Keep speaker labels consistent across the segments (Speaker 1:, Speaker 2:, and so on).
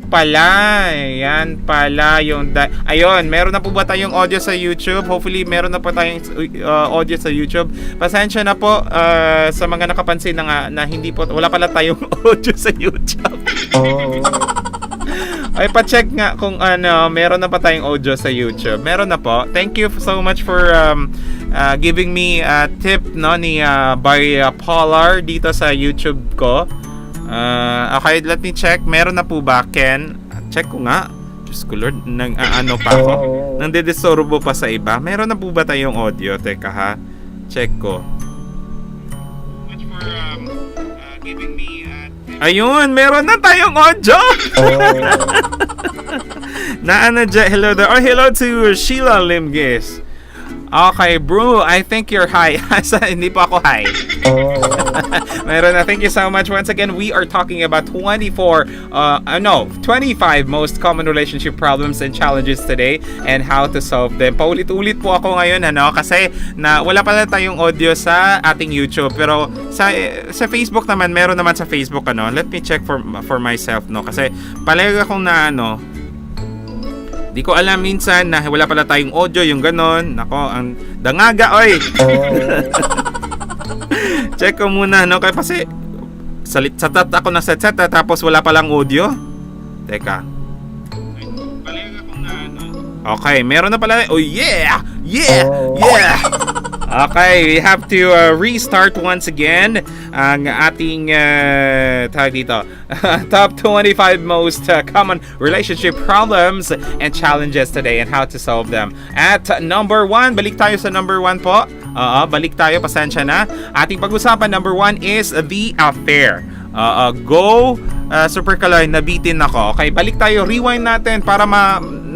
Speaker 1: pala. Yan pala yung... Ayun, meron na po ba tayong audio sa YouTube? Hopefully, meron na po tayong audio sa YouTube. Pasensya na po sa mga nakapansin na hindi po... Wala pala tayong audio sa YouTube. Ay, pa-check nga kung meron na pa tayong audio sa YouTube. Meron na po. Thank you so much for giving me a tip ni Bipolar dito sa YouTube ko. Okay, let me check. Meron na po ba, Ken? Check ko nga. Diyos ko Lord, ano pa ako? Nang dedisturbo pa sa iba. Meron na po ba tayong audio? Teka ha. Check ko. Giving me ayun, meron na tayong audio. Hello there. Oh, hello to Sheila Limgis. Okay, bro, I think you're high. Hindi po ako high. Meron na. Thank you so much. Once again, we are talking about 25 most common relationship problems and challenges today and how to solve them. Paulit-ulit po ako ngayon, kasi wala pala tayong audio sa ating YouTube. Pero sa Facebook naman, meron naman sa Facebook, Let me check for myself, Kasi palagi akong di ko alam minsan na wala pala tayong audio, yung ganon. Nako, ang dangaga, oy. Check ko muna, kasi satat ako na set tapos wala palang audio. Teka. Okay, meron na pala. Oh yeah! Yeah! Yeah! Okay, we have to restart once again ang ating tag dito. Top 25 most common relationship problems and challenges today and how to solve them. At number 1, balik tayo sa number 1 po. Balik tayo, pasensya na. Ating pag-usapan, number 1 is the affair. Go, Super Kaloy, nabitin ako. Okay, balik tayo, rewind natin para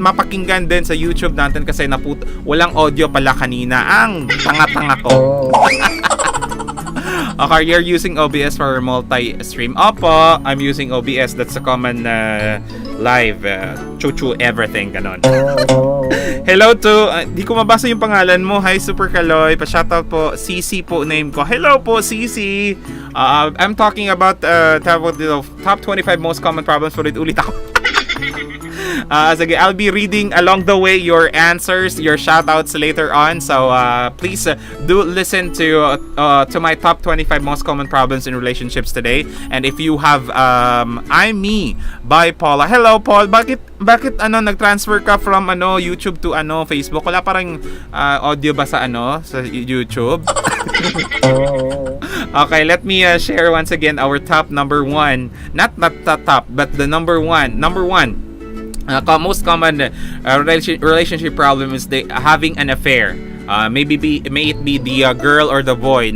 Speaker 1: mapakinggan din sa YouTube natin kasi walang audio pala kanina. Ang tanga-tanga ko. Okay, you're using OBS for multi-stream. Opo, I'm using OBS. That's a common live. Chuchu everything, ganon. Hello to, di ko mabasa yung pangalan mo. Hi, Super Kaloy. Pa-shoutout po. CC po name ko. Hello po, CC. I'm talking about top 25 most common problems. Ulit ako. Sige, I'll be reading along the way your answers, your shoutouts later on. So please do listen to my top 25 most common problems in relationships today. And if you have I'm me by Paula. Hello Paul. Bakit nag-transfer ka from YouTube to Facebook? Wala parang audio ba sa sa YouTube? Okay, let me share once again our top number 1. Not top, but the number 1. Number 1. Most common relationship problem is having an affair. May it be the girl or the boy,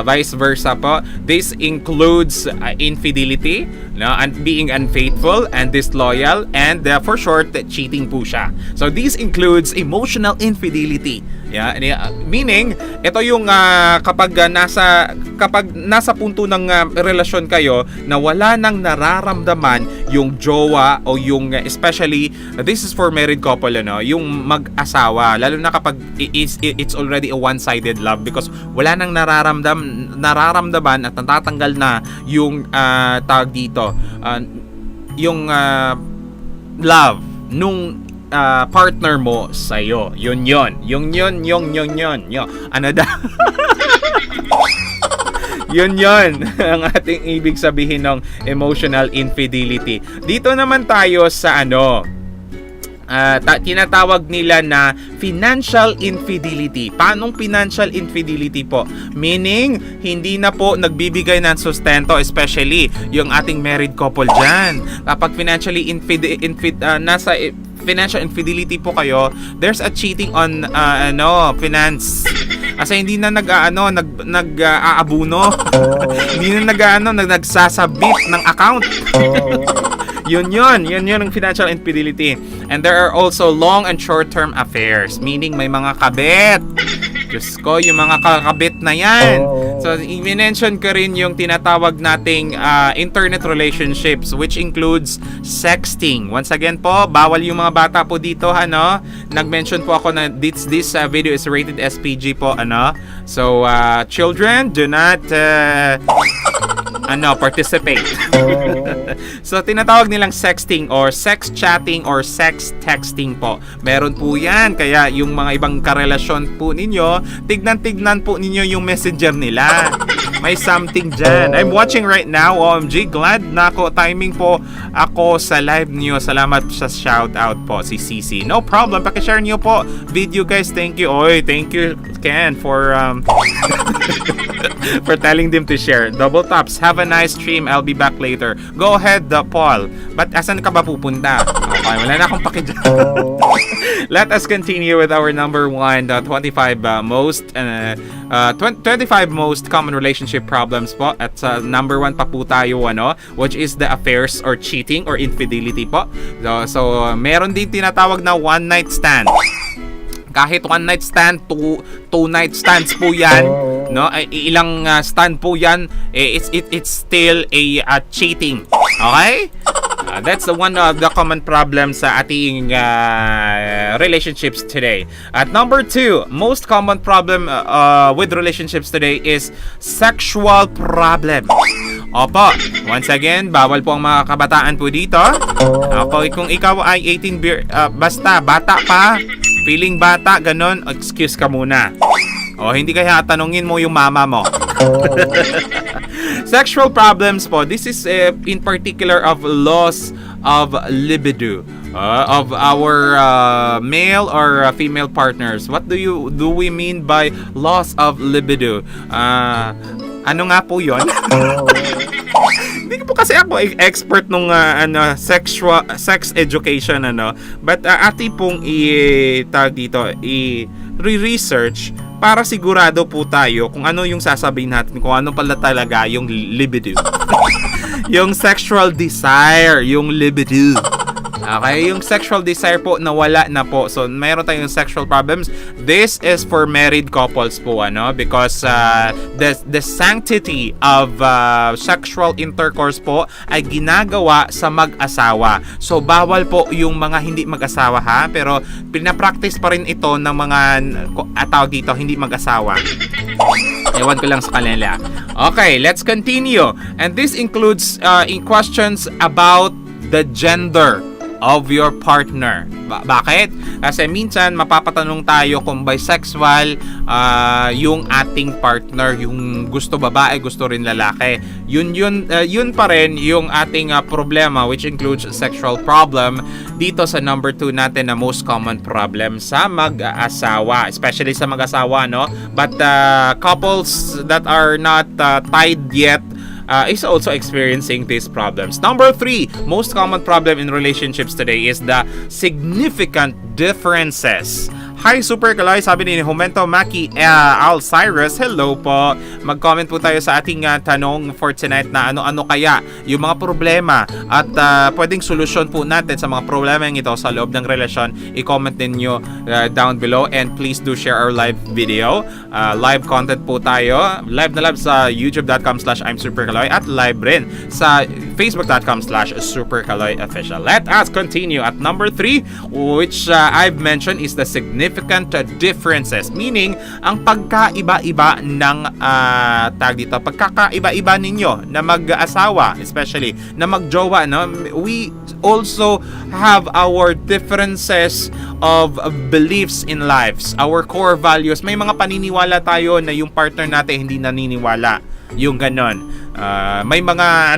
Speaker 1: vice versa po. This includes infidelity, and being unfaithful and disloyal, and for short, cheating po siya. So this includes emotional infidelity. Yeah, meaning ito yung kapag nasa punto ng relasyon kayo na wala nang nararamdaman yung jowa o yung especially this is for married couple yung mag-asawa, lalo na kapag it's already a one-sided love because wala nang nararamdaman at natatanggal na yung tawag dito yung love nung partner mo sa'yo. Yun. Ano da? Yun ang ating ibig sabihin ng emotional infidelity. Dito naman tayo sa tinatawag nila na financial infidelity. Paanong financial infidelity po? Meaning, hindi na po nagbibigay ng sustento, especially yung ating married couple dyan. Kapag financially nasa financial infidelity po kayo, there's a cheating on finance. Kasi hindi na nag-aabuno. Hindi na nagsasabit ng account. Yun ang financial infidelity. And there are also long and short-term affairs, meaning may mga kabit. Diyos ko, yung mga kakabit na yan. So, i-mention ko rin yung tinatawag nating internet relationships, which includes sexting. Once again po, bawal yung mga bata po dito, Nag-mention po ako na this video is rated SPG po, So, children, do not participate. So, tinatawag nilang sexting or sex chatting or sex texting po. Meron po yan. Kaya yung mga ibang karelasyon po ninyo, tignan-tignan po ninyo yung messenger nila. May something dyan. I'm watching right now, OMG. Glad na ako. Timing po ako sa live niyo. Salamat sa shoutout po, si Cici. No problem. Pakishare niyo po video, guys. Thank you. Oy, thank you, Ken, for for telling them to share. Double taps. Have a nice stream. I'll be back later. Go ahead, Paul. But asan ka ba pupunta? Okay, wala na akong paki dyan. Let us continue with our number one, 25 most 25 most common relationship problems po. At sa number one pa po tayo, which is the affairs or cheating or infidelity po. So meron din tinatawag na one night stand. Kahit one night stand, two night stands po yan, no? Ilang stand po yan, it's still a cheating. Okay? That's the one of the common problems sa ating relationships today. At number two, most common problem with relationships today is sexual problem. Opo, once again, bawal po ang mga kabataan po dito. Okay, kung ikaw ay 18 basta bata pa, feeling bata, ganon, excuse ka muna. O, hindi kaya tanungin mo yung mama mo. Sexual problems po, this is in particular of loss of libido of our male or female partners. What do we mean by loss of libido? Ano nga po yun? Hindi po kasi ako expert nung sex education, but ati pong i-research para sigurado po tayo kung ano yung sasabihin natin, kung ano pala talaga yung libido. Yung sexual desire, yung libido. Okay, yung sexual desire po nawala na po. So mayroon tayong sexual problems. This is for married couples po, because the sanctity of sexual intercourse po ay ginagawa sa mag-asawa. So bawal po yung mga hindi mag-asawa, ha, pero pinapractice pa rin ito ng mga tawag dito hindi mag-asawa. Ewan ko lang sa kanila. Okay, let's continue. And this includes in questions about the gender of your partner. Bakit? Kasi minsan mapapatanong tayo kung bisexual yung ating partner, yung gusto babae, gusto rin lalaki. Yun pa rin yung ating problema, which includes sexual problem dito sa number 2 natin na most common problem sa mag-asawa, especially sa mag-asawa, but couples that are not tied yet is also experiencing these problems. Number 3, most common problem in relationships today is the significant differences. Hi, Super Kaloy, sabi ni Homento Maki Alcyrus. Hello po. Mag-comment po tayo sa ating tanong for tonight na ano-ano kaya yung mga problema at pwedeng solusyon po natin sa mga problema ito sa loob ng relasyon. I-comment din nyo down below and please do share our live video. Live content po tayo. Live na live sa youtube.com/imsuperkaloy at live rin sa facebook.com/superkaloyofficial. Let us continue at number 3, which I've mentioned is the significant differences, meaning ang pagkaiba-iba ng pagkakaiba-iba ninyo na mag-asawa, especially na magjowa, we also have our differences of beliefs in lives, our core values. May mga paniniwala tayo na yung partner natin hindi naniniwala, yung ganon. May mga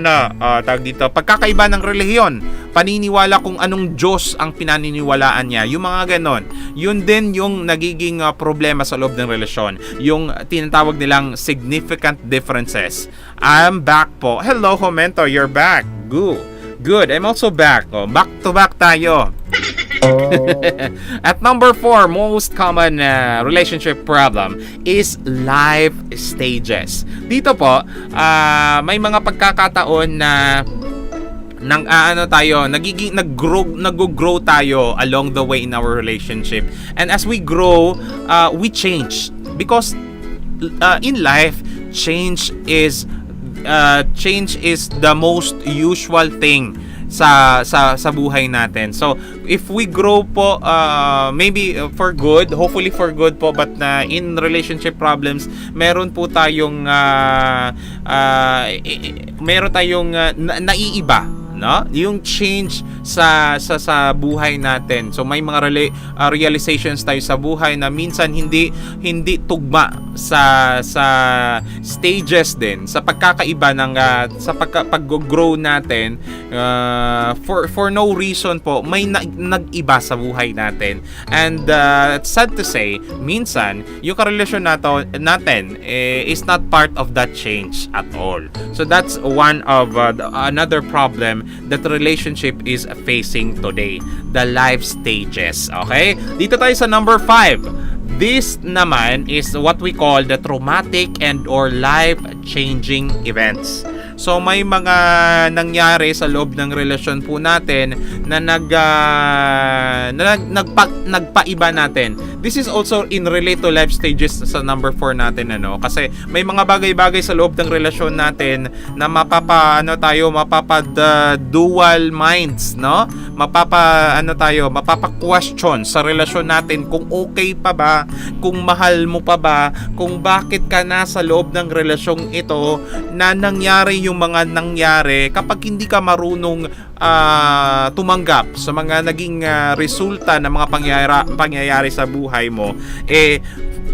Speaker 1: pagkakaiba ng relihiyon, paniniwala kung anong Diyos ang pinaniniwalaan niya, yung mga ganon. Yun din yung nagiging problema sa loob ng relasyon, yung tinatawag nilang significant differences. I'm back po. Hello, Homento, you're back. Good. I'm also back. Back to back tayo. At number 4, most common relationship problem is life stages. Dito po, may mga pagkakataon na nag-grow tayo along the way in our relationship. And as we grow, we change because in life, change is the most usual thing sa buhay natin. So if we grow po, maybe for good, hopefully for good po, but in relationship problems, meron tayong naiiba no? Yung change sa buhay natin. So may mga realizations tayo sa buhay na minsan hindi tugma sa stages din, sa pagkakaiba ng sa pag-grow natin, for no reason po may nag-iba sa buhay natin. And sad to say, minsan yung karelasyon natin is not part of that change at all. So that's one of another problem that relationship is facing today, the life stages. Okay, dito tayo sa number 5. This naman is what we call the traumatic and or life-changing events. So may mga nangyari sa loob ng relasyon po natin na nagpaiba natin. This is also in relate to life stages sa number 4 natin, ano, kasi may mga bagay-bagay sa loob ng relasyon natin na mapapa dual minds, no? Mapapa question sa relasyon natin kung okay pa ba, kung mahal mo pa ba, kung bakit ka na sa loob ng relasyong ito na nangyari yung mga nangyari kapag hindi ka marunong tumanggap sa mga naging resulta ng mga pangyayari sa buhay mo,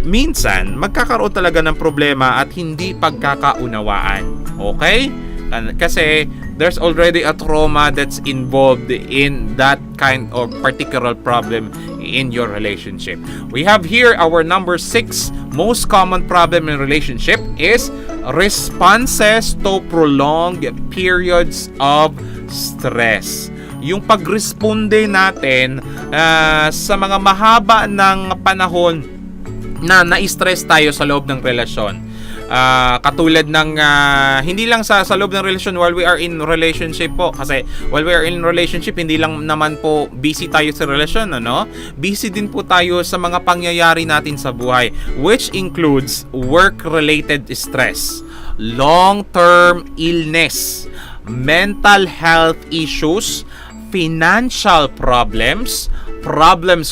Speaker 1: minsan magkakaroon talaga ng problema at hindi pagkakaunawaan. Okay? Kasi there's already a trauma that's involved in that kind of particular problem in your relationship. We have here our number 6 most common problem in relationship is responses to prolonged periods of stress. Yung pagresponde natin sa mga mahaba ng panahon na na-stress tayo sa loob ng relasyon. Katulad ng hindi lang sa loob ng relasyon while we are in relationship po, kasi while we are in relationship hindi lang naman po busy tayo sa relasyon, ano? Busy din po tayo sa mga pangyayari natin sa buhay, which includes work-related stress, long-term illness, mental health issues, financial problems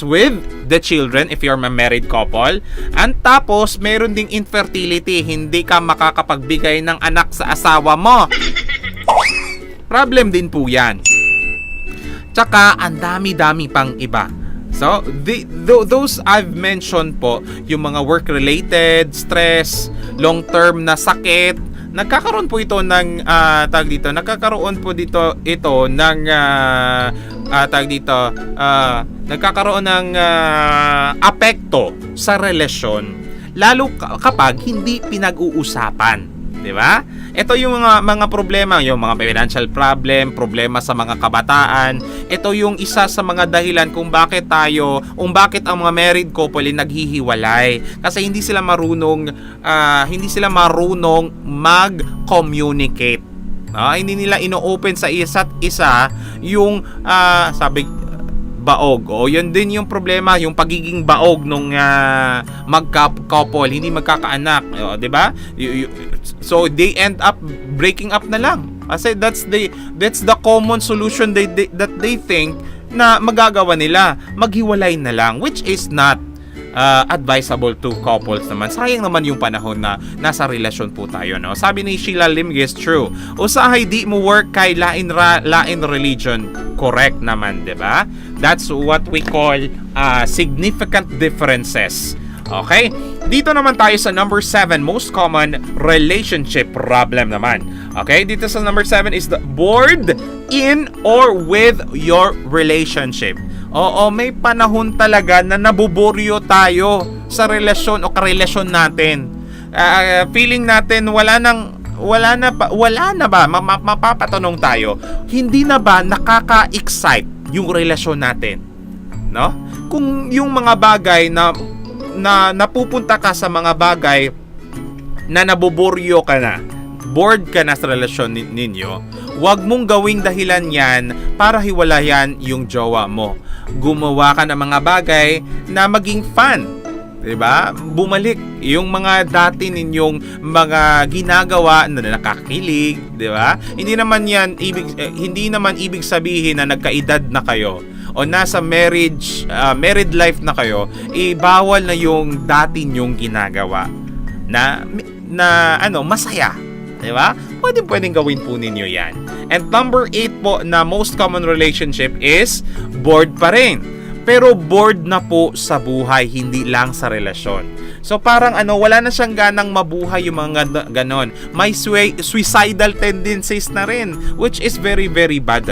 Speaker 1: with the children if you're a married couple, and tapos meron ding infertility, hindi ka makakapagbigay ng anak sa asawa mo. Problem din po yan. Tsaka ang dami-dami pang iba. So those I've mentioned po, yung mga work-related stress, long-term na sakit, nagkakaroon po ito ng nagkakaroon ng apekto sa relasyon, lalo kapag hindi pinag-uusapan, di ba? Ito yung mga problema, yung mga financial problema sa mga kabataan. Ito yung isa sa mga dahilan kung bakit ang mga married couple ay naghihiwalay, kasi hindi sila marunong mag-communicate. Hindi nila ino-open sa isa't isa yung baog. Yun din yung problema, yung pagiging baog nung mag-couple, hindi magkakaanak, 'di ba? So they end up breaking up na lang. Kasi that's the common solution that they think na magagawa nila, maghiwalay na lang, which is not advisable to couples naman. Sayang naman yung panahon na nasa relasyon po tayo, no? Sabi ni Sheila Limges, true. Usahay di mo work kay lain religion. Correct naman, di ba? That's what we call significant differences. Okay? Dito naman tayo sa number 7, most common relationship problem naman. Okay? Dito sa number 7 is the bored in or with your relationship. Oo, may panahon talaga na nabuburyo tayo sa relasyon o karelasyon natin. Feeling natin wala na ba, mapapatanong tayo, hindi na ba nakaka-excite yung relasyon natin, no? Kung yung mga bagay na napupunta ka sa mga bagay na nabuburyo ka na, bored ka na sa relasyon ninyo, huwag mong gawing dahilan yan para hiwalayan yung jowa mo. Gumawa ka ng mga bagay na maging fun, 'di ba? Bumalik yung mga dati ninyong mga ginagawa na nakakakilig, 'di ba? Hindi naman ibig sabihin na nagkaedad na kayo o nasa married life na kayo, bawal na yung dati nyong ginagawa na masaya. Diba? Pwedeng gawin po ninyo yan. And number 8 po na most common relationship is bored pa rin. Pero bored na po sa buhay, hindi lang sa relasyon. So parang wala na siyang ganang mabuhay yung mga ganon. May suicidal tendencies na rin, which is very very bad,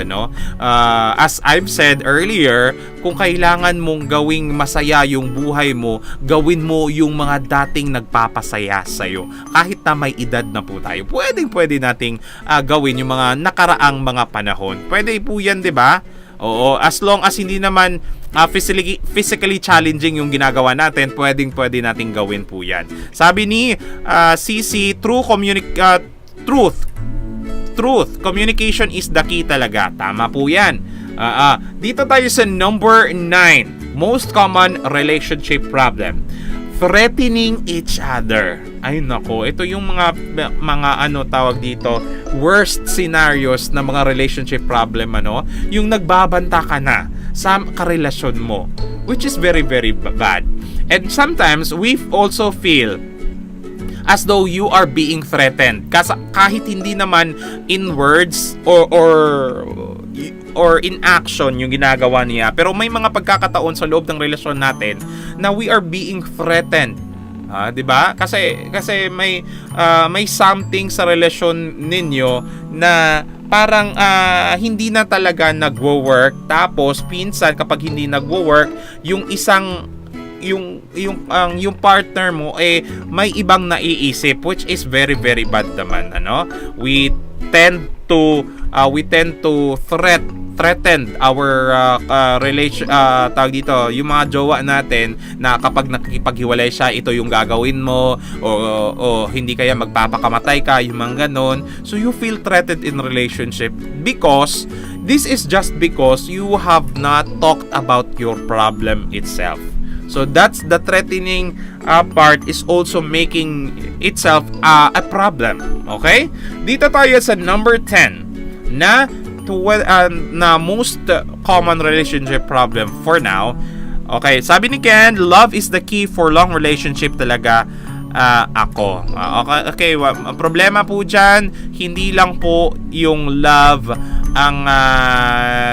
Speaker 1: As I've said earlier, kung kailangan mong gawing masaya yung buhay mo, gawin mo yung mga dating nagpapasaya sa'yo. Kahit na may edad na po tayo, pwede nating gawin yung mga nakaraang mga panahon. Pwede po yan, di ba? Oo, as long as hindi naman physically challenging yung ginagawa natin, pwede nating gawin po yan. Sabi ni CC, truth, communication is the key talaga. Tama po yan. Dito tayo sa number 9, most common relationship problem. Threatening each other. Ay nako, ito yung mga tawag dito, worst scenarios na mga relationship problem, yung nagbabanta ka na sa karelasyon mo, which is very very bad. And sometimes we also feel as though you are being threatened, kahit hindi naman in words or in action yung ginagawa niya, pero may mga pagkakataon sa loob ng relasyon natin na we are being threatened. 'Di ba? Kasi may something sa relasyon ninyo na parang hindi na talaga nagwo-work, tapos pinsan kapag hindi nagwo-work, yung partner mo may ibang naiisip, which is very very bad naman, we tend to threaten our tawag dito, yung mga jowa natin, na kapag nakikipaghiwalay siya, ito yung gagawin mo, o hindi kaya magpapakamatay ka, yung mga ganon. So you feel threatened in relationship because this is just because you have not talked about your problem itself. So that's the threatening part is also making itself a problem. Okay? Dito tayo sa number 10 na most common relationship problem for now. Okay, sabi ni Ken, love is the key for long relationship talaga. Okay, ang problema po dyan, hindi lang po yung love ang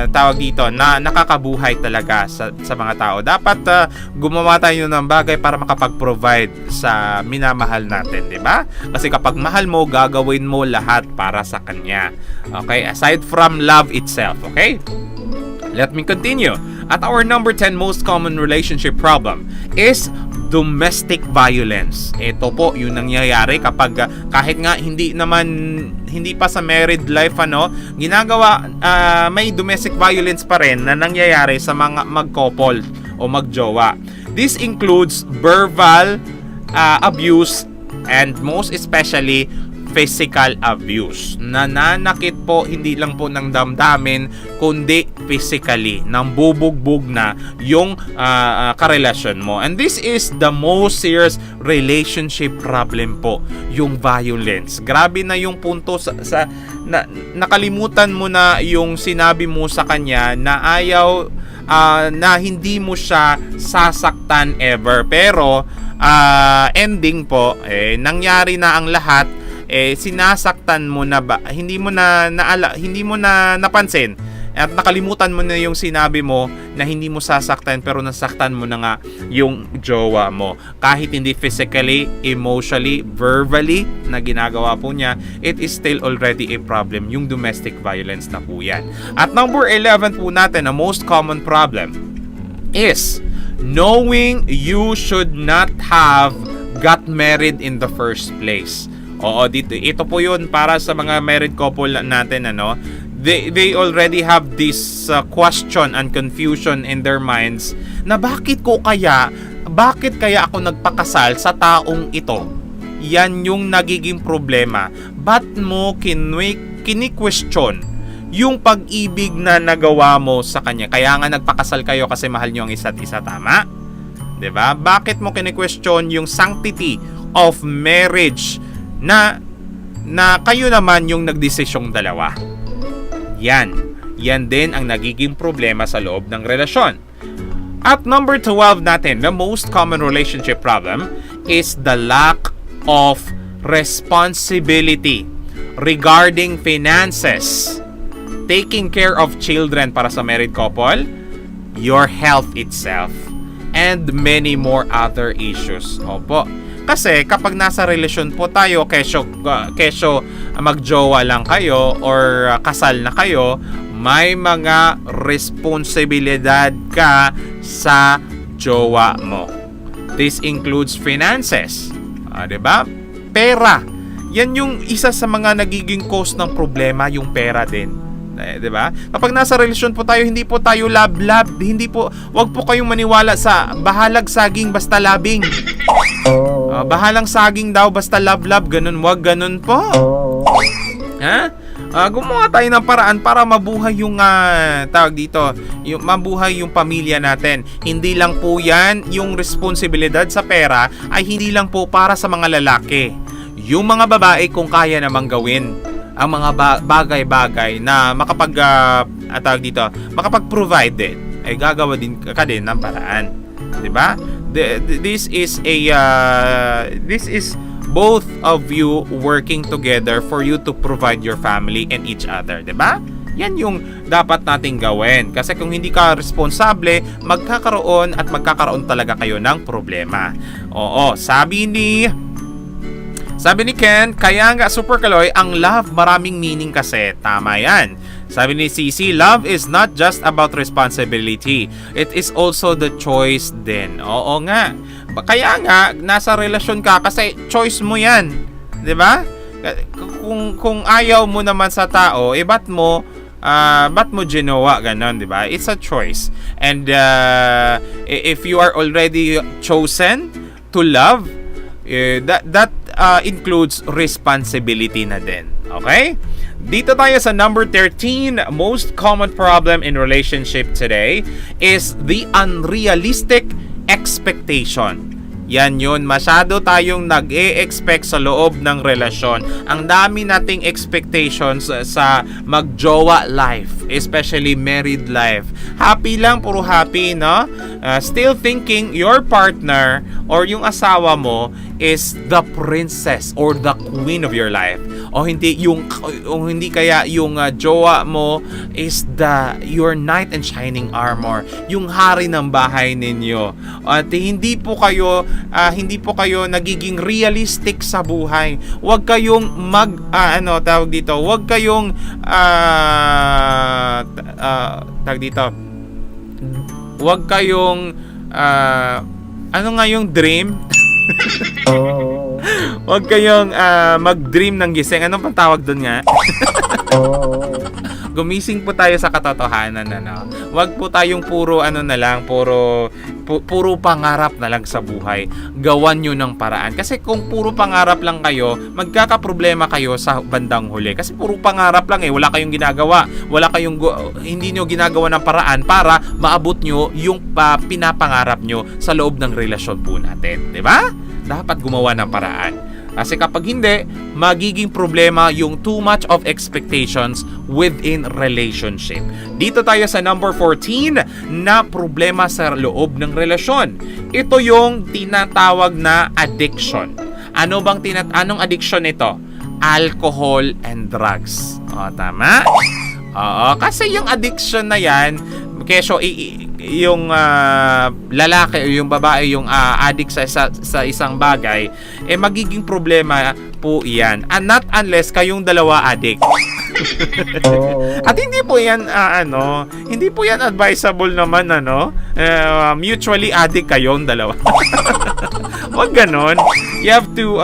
Speaker 1: tawag dito na nakakabuhay talaga sa mga tao. Dapat gumawa tayo ng bagay para makapag-provide sa minamahal natin, di ba? Kasi kapag mahal mo, gagawin mo lahat para sa kanya. Okay, aside from love itself, okay? Let me continue. At our number 10 most common relationship problem is domestic violence. Ito po yung nangyayari kapag kahit nga hindi pa sa married life ginagawa, may domestic violence pa rin na nangyayari sa mga mag-couple o magjowa. This includes verbal abuse and most especially physical abuse. Nananakit po hindi lang po ng damdamin kundi physically, nang bubugbog na yung karelasyon mo. And this is the most serious relationship problem po, yung violence. Grabe na yung punto nakalimutan mo na yung sinabi mo sa kanya na ayaw na hindi mo siya sasaktan ever, pero ending po nangyari na ang lahat, sinasaktan mo na ba, hindi mo na napansin at nakalimutan mo na yung sinabi mo na hindi mo sasaktan, pero nasaktan mo na nga yung jowa mo. Kahit hindi physically, emotionally, verbally na ginagawa po niya, it is still already a problem. Yung domestic violence na po yan. At number 11 po natin, the most common problem is knowing you should not have got married in the first place. Oo, ito po yun para sa mga married couple natin, they already have this question and confusion in their minds na bakit kaya ako nagpakasal sa taong ito. Yan yung nagiging problema. Ba't mo kini-question yung pag-ibig na nagawa mo sa kanya? Kaya nga nagpakasal kayo kasi mahal nyo ang isa't isa, tama? 'Di ba? Bakit mo kini-question yung sanctity of marriage na kayo naman yung nagdesisyong dalawa? Yan din ang nagiging problema sa loob ng relasyon. At number 12 natin, the most common relationship problem is the lack of responsibility. regarding finances, taking care of children para sa married couple, your health itself, and many more other issues. Opo. Kasi kapag nasa relasyon po tayo, kesyo magjowa lang kayo or kasal na kayo, may mga responsibilidad ka sa jowa mo. This includes finances. 'Di ba? Pera. Yan yung isa sa mga nagiging cause ng problema, yung pera din. 'Di ba? Kapag nasa relasyon po tayo, hindi po tayo love, hindi po, wag po kayong maniwala sa bahalag saging basta labing. Bahalang saging daw basta love, ganun, wag ganun po. Ha? Gumawa tayo ng paraan para mabuhay yung tawag dito, yung mabuhay yung pamilya natin. Hindi lang po 'yan, yung responsibilidad sa pera ay hindi lang po para sa mga lalaki. Yung mga babae kung kaya namang gawin ang mga bagay-bagay na tawag dito, makapag-provide din, ay gagawa din ka din ng paraan. 'Di ba? This is both of you working together for you to provide your family and each other, 'di ba? Yan yung dapat nating gawin. Kasi kung hindi ka responsable, magkakaroon talaga kayo ng problema. Oo, sabi ni Ken, kaya nga Super Kaloy, ang love maraming meaning kasi. Tama yan. Sabi ni Cici, love is not just about responsibility. It is also the choice din. Oo nga. Kaya nga, nasa relasyon ka kasi choice mo yan. 'Di ba? Kung ayaw mo naman sa tao, ba't mo ginawa ganon, 'di ba? It's a choice. And if you are already chosen to love, that includes responsibility na din. Okay? Dito tayo sa number 13, most common problem in relationship today is the unrealistic expectation. Yan yun, masyado tayong nag-e-expect sa loob ng relasyon. Ang dami nating expectations sa magjowa life, especially married life. Happy lang, puro happy, no? Still thinking your partner or yung asawa mo is the princess or the queen of your life. O hindi kaya yung jowa mo is your knight in shining armor, yung hari ng bahay ninyo. At hindi po kayo nagiging realistic sa buhay. Huwag kayong huwag kayong huwag kayong ano nga yung dream? Huwag kayong mag-dream ng gising. Anong pang tawag doon nga? Gumising po tayo sa katotohanan, ano. Huwag po tayong puro pangarap na lang sa buhay. Gawan nyo ng paraan. Kasi kung puro pangarap lang kayo, magkakaproblema kayo sa bandang huli. Kasi puro pangarap lang wala kayong ginagawa. Hindi nyo ginagawa ng paraan para maabot nyo yung pinapangarap nyo sa loob ng relasyon po natin. 'Di ba? Dapat gumawa ng paraan. Kasi kapag hindi, magiging problema yung too much of expectations within relationship. Dito tayo sa number 14 na problema sa loob ng relasyon. Ito yung tinatawag na addiction. Anong addiction ito? Alcohol and drugs. O, tama? Oo, kasi yung addiction na yan, kesyo yung lalaki o yung babae yung addict sa isang bagay, magiging problema po yan. And not unless kayong dalawa addict. At hindi po yan hindi po yan advisable naman mutually addict kayong dalawa. Wag ganon. You have to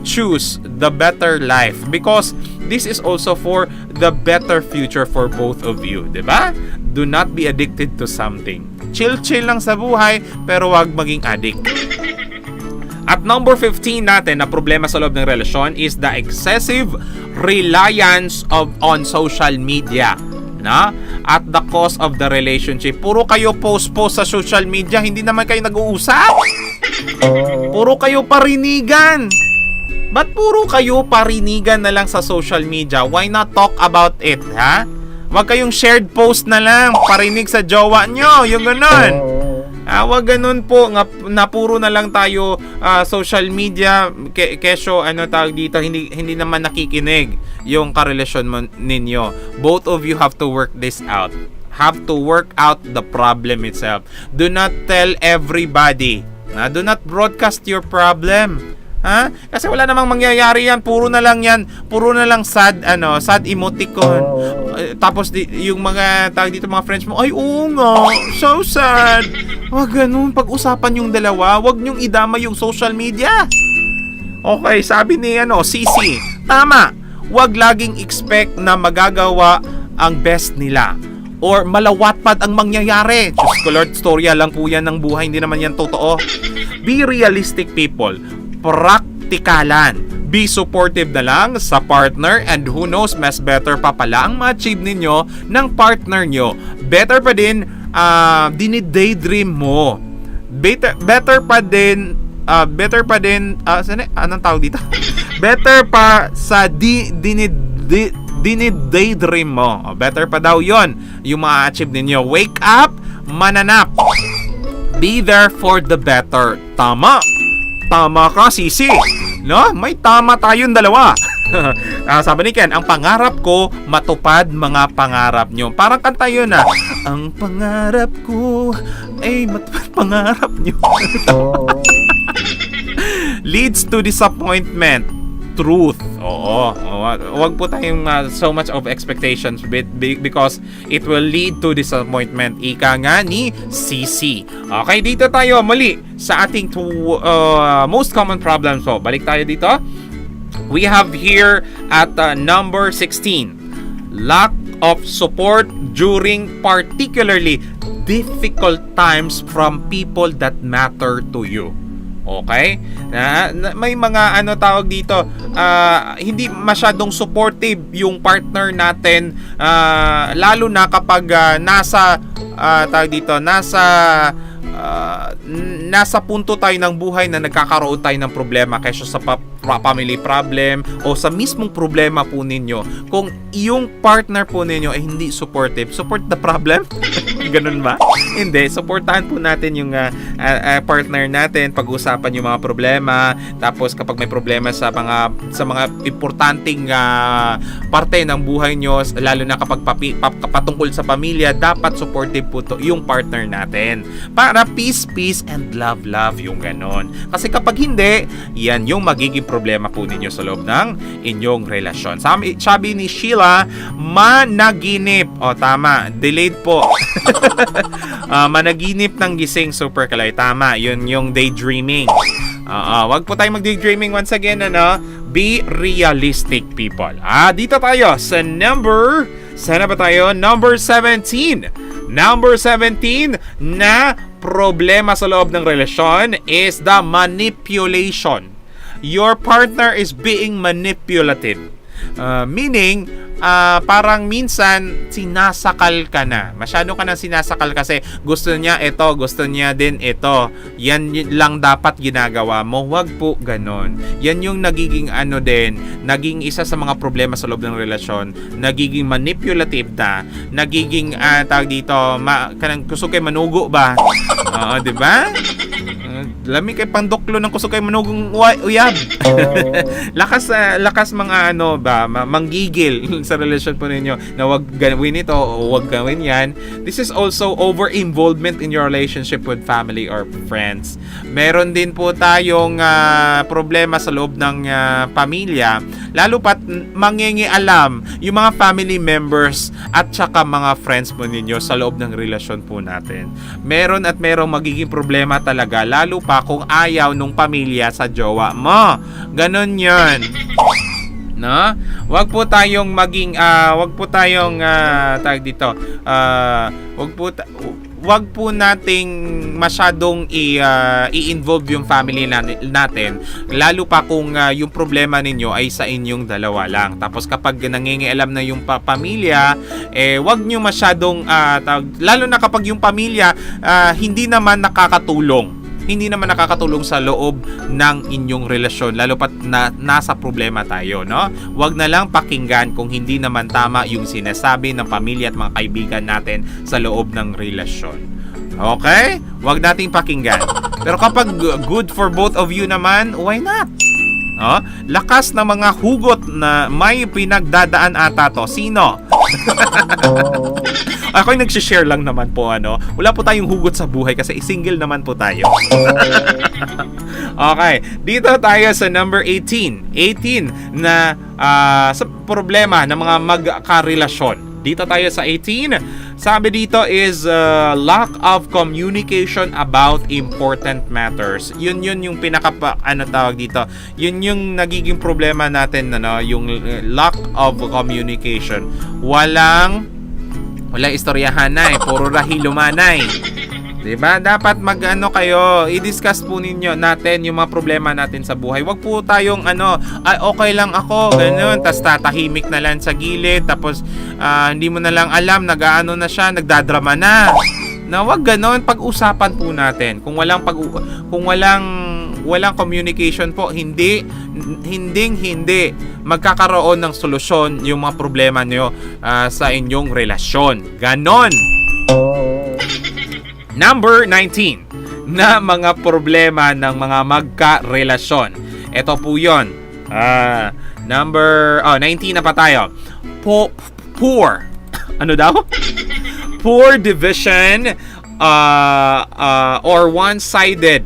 Speaker 1: choose the better life because this is also for the better future for both of you, 'di ba? Do not be addicted to something. Chill lang sa buhay, pero wag maging addict. At number 15 natin na problema sa loob ng relasyon is the excessive reliance on social media. At the cost of the relationship. Puro kayo post sa social media, hindi naman kayo nag-uusap. Puro kayo parinigan. Ba't puro kayo parinigan na lang sa social media? Why not talk about it, ha? Huwag kayong shared post na lang, parinig sa jowa nyo, yung ganun. Wag ganun po nga na puro na lang tayo social media kesyo tawag dito, hindi naman nakikinig yung karelasyon mo ninyo. Both of you have to work this out. Have to work out the problem itself. Do not tell everybody. Do not broadcast your problem. Kasi wala namang mangyayari yan. Puro na lang sad sad emoticon. Tapos yung mga tawag dito mga friends mo, ay oo nga, so sad. Wag ganun, pag-usapan yung dalawa, wag nyong idama yung social media. Okay, sabi ni Sisi, tama. Wag laging expect na magagawa ang best nila or malawatpad ang mangyayari. Diyos ko Lord, storya lang po yan ng buhay, hindi naman yan totoo. Be realistic, people. Praktikalan. Be supportive na lang sa partner, and who knows, mas better pa pala ang ma-achieve ninyo ng partner nyo. Better pa din dinidaydream mo. Better pa din anong tawag dito? Better pa sa dinidaydream mo. Better pa daw yon yung ma-achieve ninyo. Wake up, mananap. Be there for the better. Tama ka, Sisi. No? May tama tayong dalawa. Sabi ni Ken, ang pangarap ko, matupad mga pangarap nyo. Parang kanta yun ang pangarap ko ay matupad pangarap nyo. Leads to disappointment. Truth. Oo. Wag po tayong so much of expectations because it will lead to disappointment. Ika nga ni CC. Okay, dito tayo muli sa ating most common problems po. Balik tayo dito. We have here at number 16. Lack of support during particularly difficult times from people that matter to you. Okay? May mga tawag dito, hindi masyadong supportive yung partner natin, lalo na kapag tawag dito, nasa punto tayo ng buhay na nagkakaroon tayo ng problema kaysa sa family problem o sa mismong problema po ninyo. Kung yung partner po ninyo ay hindi supportive, support the problem? Ganun ba? Hindi. Supportahan po natin yung partner natin, pag-usapan yung mga problema. Tapos kapag may problema sa mga importanteng parte ng buhay nyo, lalo na kapag patungkol sa pamilya, dapat supportive po to yung partner natin. Para peace and love yung ganon. Kasi kapag hindi, yan yung magiging problema po ninyo sa loob ng inyong relasyon. Sabi ni Sheila, managinip. Tama. Delayed po. Managinip ng gising, super Kaloy. Tama. Yun yung daydreaming. Wag po tayong mag-daydreaming once again, Be realistic, people. Dito tayo sa number 17. Number 17 na problema sa loob ng relasyon is the manipulation. Your partner is being manipulative. Meaning, parang minsan sinasakal ka na. Masyado ka nang sinasakal kasi gusto niya ito, gusto niya din ito. Yan lang dapat ginagawa mo. Wag po ganon. Yan yung nagiging naging isa sa mga problema sa loob ng relasyon. Nagiging manipulative na. Nagiging tawag dito, gusto kay manugo ba? Di ba? Lami kay pandoklo ng kusog kay manugong uyab. lakas mga manggigil sa relasyon po ninyo na wag gawin ito o wag gawin yan. This is also over-involvement in your relationship with family or friends. Meron din po tayong problema sa loob ng pamilya, lalo pat mangingialam yung mga family members at saka mga friends po ninyo sa loob ng relasyon po natin. Merong magiging problema talaga, lalo pa kung ayaw nung pamilya sa jowa mo. Ganon yun. No? Wag po tayong wag po nating masyadong i-involve yung family natin, lalo pa kung yung problema ninyo ay sa inyong dalawa lang. Tapos kapag nangingialam na yung pamilya, wag nyo masyadong lalo na kapag yung pamilya hindi naman nakakatulong sa loob ng inyong relasyon, lalo pat nasa problema tayo, no? Wag na lang pakinggan kung hindi naman tama yung sinasabi ng pamilya at mga kaibigan natin sa loob ng relasyon. Okay? Huwag nating pakinggan. Pero kapag good for both of you naman, why not? Oh, lakas ng mga hugot na may pinagdadaan ata to. Sino? Ako yung nagsishare lang naman po, ano. Wala po tayong hugot sa buhay kasi single naman po tayo. Okay, dito tayo sa number 18. 18 na sa problema ng mga magkarelasyon. Dito tayo sa 18. Sabi dito is lack of communication about important matters. Yun yung tawag dito. Yun yung nagiging problema natin, ano, yung lack of communication. Walang istoryahan na puro rahilumanay. Diba? Dapat kayo, i-discuss po natin yung mga problema natin sa buhay. Wag po tayong okay lang ako, ganun, tas tatahimik na lang sa gilid, tapos hindi mo na lang alam, na siya, nagdadrama na. Wag ganun, pag-usapan po natin. Kung walang communication po, hindi magkakaroon ng solusyon yung mga problema niyo sa inyong relasyon. Ganon. Number 19 na mga problema ng mga magkarelasyon. Ito po yun. Number 19 na pa tayo. Poor. Ano daw? Poor division or one-sided.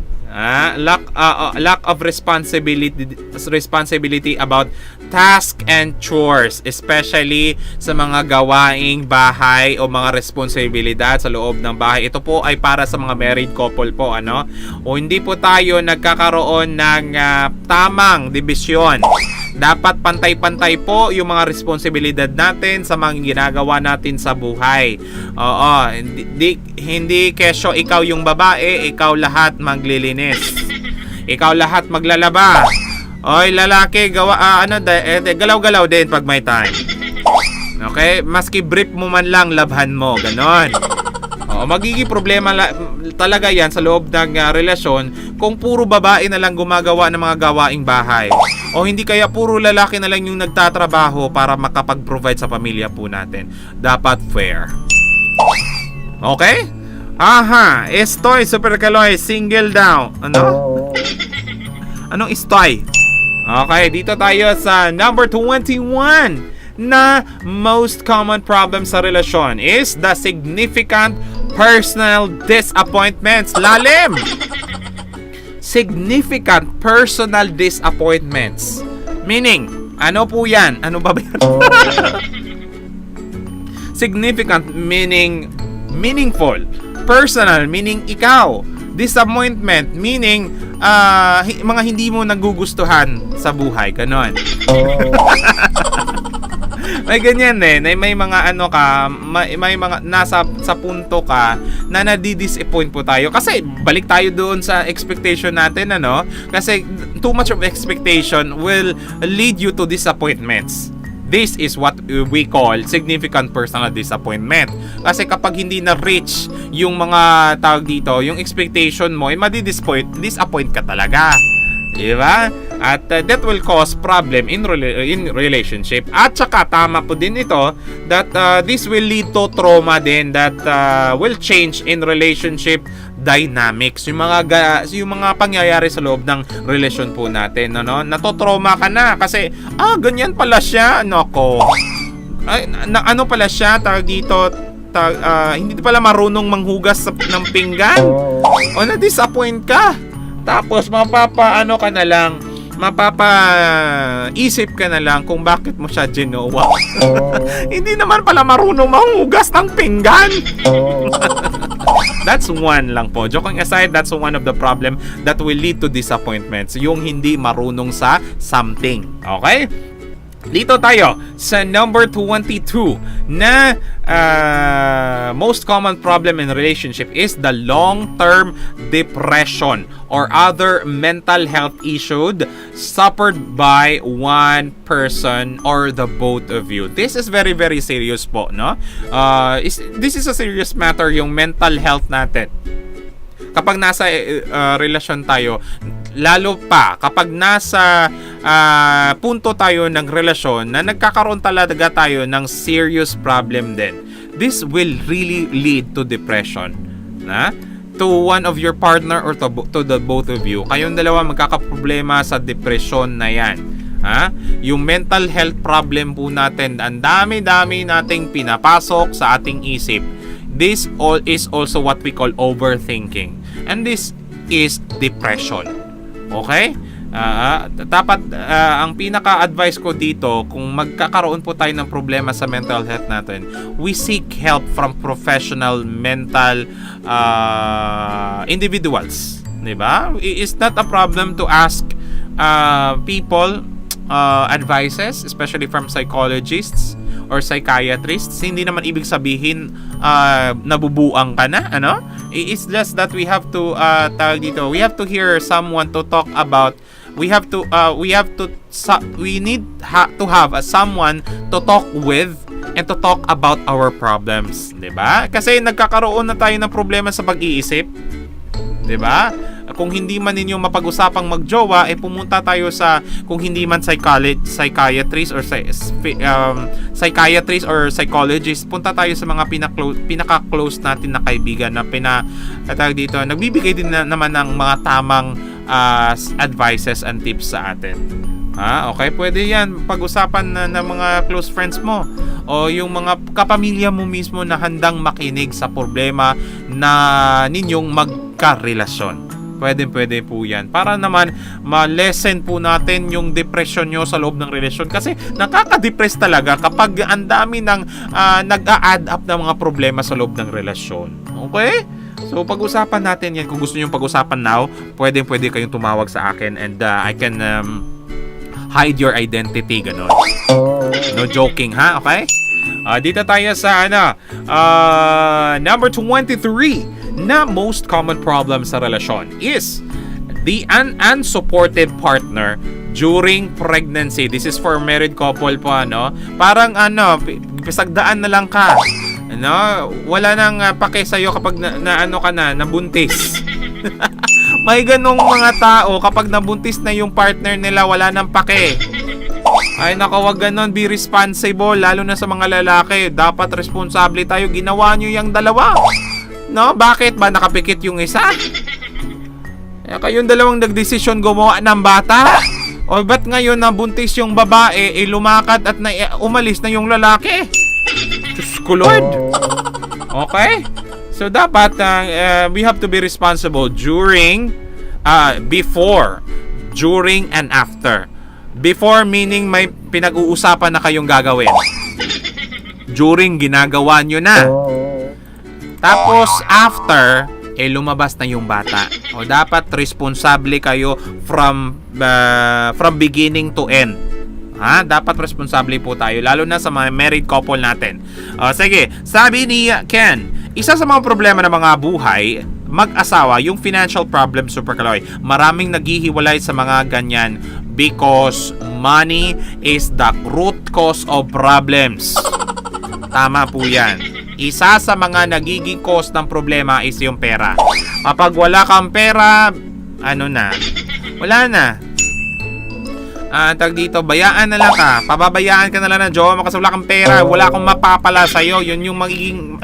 Speaker 1: Lack of responsibility about task and chores, especially sa mga gawaing bahay o mga responsibilidad sa loob ng bahay. Ito po ay para sa mga married couple po, ano? O hindi po tayo nagkakaroon ng tamang dibisyon. Dapat pantay-pantay po yung mga responsibilidad natin sa mga ginagawa natin sa buhay. Oo, hindi kesyo ikaw yung babae, ikaw lahat maglilinis. Ikaw lahat maglalaba. Oy, lalaki, galaw-galaw din pag may time. Okay? Maski brief mo man lang, labhan mo. Ganon. Magiging problema talaga yan sa loob ng relasyon kung puro babae na lang gumagawa ng mga gawaing bahay. O hindi kaya puro lalaki na lang yung nagtatrabaho para makapag-provide sa pamilya po natin. Dapat fair. Okay? Aha, estoy, super Kaloy, single daw. Ano? Anong estoy? Okay, dito tayo sa number 21 na most common problem sa relasyon is the significant personal disappointments. Lalim! Significant personal disappointments. Meaning, ano po yan? Ano ba yan? Significant meaning meaningful. Personal meaning ikaw. Disappointment meaning mga hindi mo nagugustuhan sa buhay. Ganon. May ganyan may mga may mga nasa sa punto ka na nadi-disappoint po tayo kasi balik tayo doon sa expectation natin, kasi too much of expectation will lead you to disappointments. This is what we call significant personal disappointment. Kasi kapag hindi na-reach yung mga tawag dito, yung expectation mo, disappoint ka talaga. Diba? At that will cause problem in relationship. At saka tama po din ito that this will lead to trauma din that will change in relationship dynamics. Yung mga pangyayari sa loob ng relasyon po natin, natotrauma ka na kasi ganyan pala siya. Nako. Ano pala siya tawag dito? Hindi pala marunong manghugas ng pinggan. O na-disappoint ka. Tapos mapapaisip ka na lang kung bakit mo siya ginawa. Hindi naman pala marunong manghugas ng pinggan. That's one lang po. Joking aside, that's one of the problem that will lead to disappointments. Yung hindi marunong sa something. Okay? Dito tayo sa number 22 na most common problem in relationship is the long-term depression or other mental health issues suffered by one person or the both of you. This is very, very serious po, no? This is a serious matter, yung mental health natin. Kapag nasa relasyon tayo, lalo pa kapag nasa punto tayo ng relasyon na nagkakaroon talaga tayo ng serious problem din, this will really lead to depression. Na? To one of your partner or to the both of you. Kayong dalawa magkakaproblema sa depression na yan. Ha? Yung mental health problem po natin, ang dami-dami nating pinapasok sa ating isip. This all is also what we call overthinking. And this is depression. Okay? Dapat ang pinaka-advice ko dito, kung magkakaroon po tayo ng problema sa mental health natin, we seek help from professional mental individuals, diba? It's not a problem to ask people advices, especially from psychologists or psychiatrists. Hindi naman ibig sabihin nabubuang ka na, ano? It's just that we have to we have to hear someone to talk about. We need to have someone to talk with and to talk about our problems, 'di ba? Kasi nagkakaroon na tayo ng problema sa pag-iisip, 'di ba? Kung hindi man ninyo mapag-usapang magjowa, pumunta tayo sa, kung hindi man psychiatrist or psychologist, punta tayo sa mga pinaka-close natin na kaibigan na nagbibigay din naman ng mga tamang advices and tips sa atin. Okay, pwede yan pag-usapan ng mga close friends mo o yung mga kapamilya mo mismo na handang makinig sa problema na ninyong magkarelasyon. Pwede po yan. Para naman ma-lessen po natin yung depression nyo sa loob ng relasyon. Kasi nakaka-depress talaga kapag ang dami ng nag-a-add up ng mga problema sa loob ng relasyon. Okay? So pag-usapan natin yan. Kung gusto nyo pag-usapan now, pwede kayong tumawag sa akin and I can hide your identity. Ganon. No joking, ha? Okay? Dito tayo sa number 23 na most common problem sa relasyon is the unsupportive partner during pregnancy. This is for married couple po, parang pisagdaan na lang ka, wala nang pake sa'yo kapag nabuntis. May ganong mga tao, kapag nabuntis na yung partner nila, wala nang pake. Ay nako, wag ganon. Be responsible, lalo na sa mga lalaki. Dapat responsable tayo. Ginawa nyo yung dalawa, no? Bakit ba nakapikit yung isa? Kayong dalawang nagdesisyon gumawa ng bata. O ba't ngayon nabuntis yung babae, lumakad at umalis na yung lalaki? Diyos ko Lord. Okay? So dapat we have to be responsible during, before, during, and after. Before meaning may pinag-uusapan na kayong gagawin. During, ginagawa nyo na. Tapos after, lumabas na yung bata. O dapat responsable kayo from beginning to end. Dapat responsable po tayo, lalo na sa mga married couple natin. Sige, sabi ni Ken, isa sa mga problema ng mga buhay mag-asawa, yung financial problem, Super Kaloy. Maraming naghihiwalay sa mga ganyan because money is the root cause of problems. Tama po yan. Isa sa mga nagiging cause ng problema is yung pera. Kapag wala kang pera, wala na. Dito, bayaan na lang ka. Pababayaan ka na lang ng jowa mo kasi wala kang pera. Wala akong mapapala sa'yo. Yun yung magiging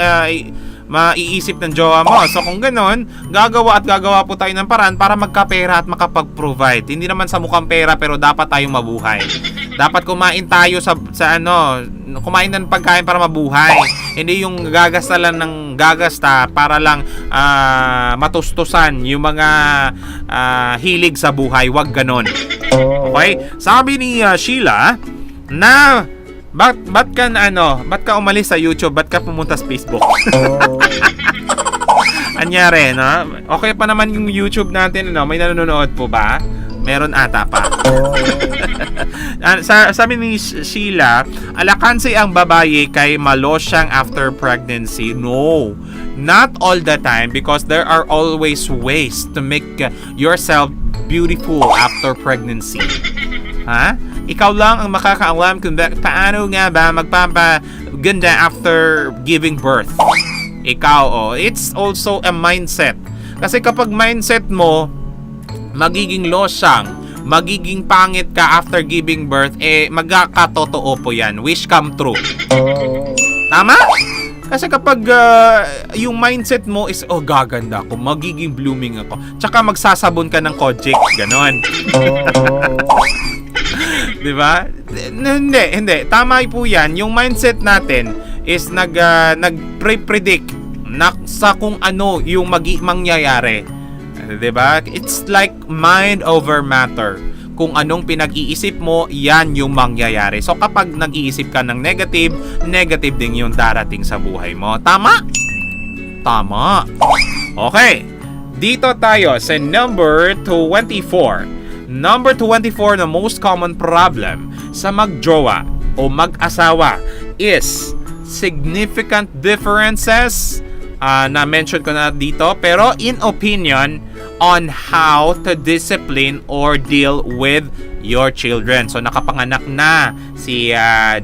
Speaker 1: maiisip ng jowa mo. So kung ganoon, gagawa po tayo ng paraan para magkapera at makapag-provide. Hindi naman sa mukhang pera, pero dapat tayong mabuhay. Dapat kumain tayo kumain ng pagkain para mabuhay. Hindi yung gagasta lang ng gagasta para lang matustusan yung mga hilig sa buhay. Wag ganon. Okay? Sabi ni Sheila na ba't ka umalis sa YouTube? Ba't ka pumunta sa Facebook? Anyari, no? Okay pa naman yung YouTube natin, may nanonood po ba? Meron ata pa. Sabi ni Sheila, alakansi ang babae kay malosyang after pregnancy. No, not all the time, because there are always ways to make yourself beautiful after pregnancy. Ikaw lang ang makakaalam kung paano nga ba magpapaganda after giving birth. Ikaw, it's also a mindset. Kasi kapag mindset mo magiging losyang, magiging pangit ka after giving birth, magkakatotoo po yan. Wish come true. Tama? Kasi kapag yung mindset mo is, oh, gaganda ako, magiging blooming ako, tsaka magsasabon ka ng Kojic, ganon. Diba? Hindi. Tama po yan. Yung mindset natin is nag-predict sa kung ano yung mangyayari. Diba? It's like mind over matter. Kung anong pinag-iisip mo, yan yung mangyayari. So kapag nag-iisip ka ng negative, negative din yung darating sa buhay mo. Tama? Tama. Okay. Dito tayo sa number 24. Number 24 na most common problem sa magjowa o mag-asawa is significant differences. Na-mention ko na dito, pero in opinion on how to discipline or deal with your children. So nakapanganak na si